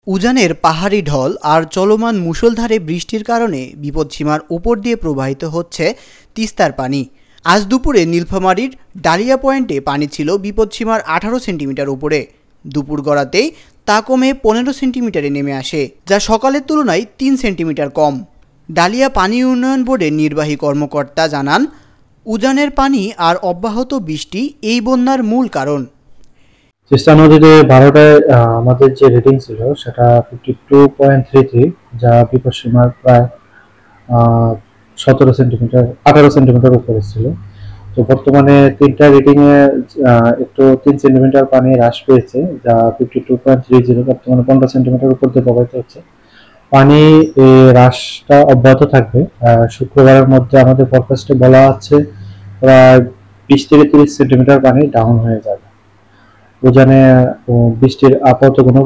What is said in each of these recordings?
উজানের পাহাড়ি ঢল আর চলমান মুষলধারে বৃষ্টির কারণে বিপদসীমার উপর দিয়ে প্রবাহিত হচ্ছে তিস্তার পানি। আজ দুপুরে নীলফামারীর ডালিয়া পয়েন্টে পানি ছিল বিপদসীমার 18 সেন্টিমিটার উপরে। দুপুর গড়াতেই তা কমে 15 সেন্টিমিটারে নেমে আসে, যা সকালের তুলনায় 3 সেন্টিমিটার কম। ডালিয়া পানি উন্নয়ন বোর্ডের নির্বাহী কর্মকর্তা জানান, উজানের পানি আর অব্যাহত বৃষ্টি এই বন্যার মূল কারণ। তিস্তা নদীতে 12টায় আমাদের যে রিডিং ছিল সেটা 52.33, যা বিপদসীমার প্রায় 18 সেন্টিমিটার উপরে ছিল। তো বর্তমানে তিনটা রিডিং এ একটু 3 সেন্টিমিটার পানি হ্রাস পেয়েছে, যা 52.30, বর্তমানে 15 সেন্টিমিটার উপর দিয়ে প্রবাহিত হচ্ছে। পানি হ্রাসটা অব্যাহত থাকবে। শুক্রবারের মধ্যে আমাদের ফরকাস্টে বলা আছে প্রায় 20 থেকে 30 সেন্টিমিটার পানি ডাউন হয়ে যাবে। উজানে বৃষ্টির আপাতত কোনো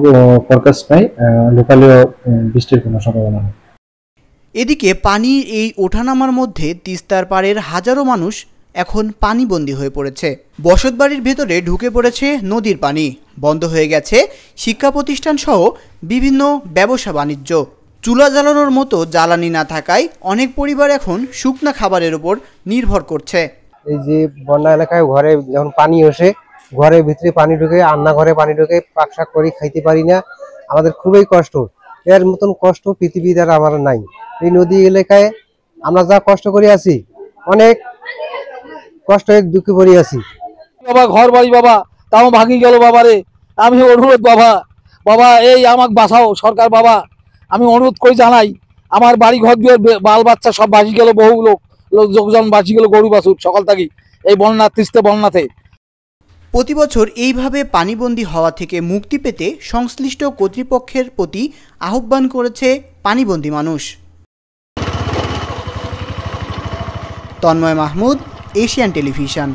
ফরকাস্ট নাই, লোকালিও বৃষ্টির কোনো সম্ভাবনা নেই। এদিকে পানির এই ওঠানামার মধ্যে তিস্তার পাড়ের হাজারো মানুষ এখন পানিবন্দী হয়ে পড়েছে। বসতবাড়ির ভেতরে ঢুকে পড়েছে নদীর পানি, বন্ধ হয়ে গেছে শিক্ষা প্রতিষ্ঠান সহ বিভিন্ন ব্যবসা বাণিজ্য। চুলা জ্বালানোর মতো জ্বালানি না থাকায় অনেক পরিবার এখন শুকনা খাবারের উপর নির্ভর করছে। এই যে বন্যা এলাকায় ঘরে যখন পানি আসে, ঘরের ভিতরে পানি ঢুকে, রান্নাঘরে পানি ঢুকে, পাকশাক করে খাইতে পারি না। আমাদের খুবই কষ্ট, এর মতন কষ্ট পৃথিবীতে আর আমার নাই। এই নদী এলাকায় আমরা যা কষ্ট করে আছি, অনেক কষ্ট দুঃখে পড়ে আছি। বাবা ঘর বাড়ি বাবা তাও ভাঙি গেল বাবা রে। আমি অনুরোধ বাবা এই আমাকে বাঁচাও সরকার বাবা। আমি অনুরোধ করে জানাই, আমার বাড়ি ঘর দিয়ে বাল বাচ্চা সব বাঁচি গেল, বহু লোকজন বাঁচি গেল, গরু বাছুর সকাল থাকি এই বন্যা তিস্তা বন্যাতে। প্রতি বছর এইভাবে পানিবন্দী হওয়া থেকে মুক্তি পেতে সংশ্লিষ্ট কর্তৃপক্ষের প্রতি আহ্বান করেছে পানিবন্দী মানুষ। Tanmoy Mahmud, Asian television.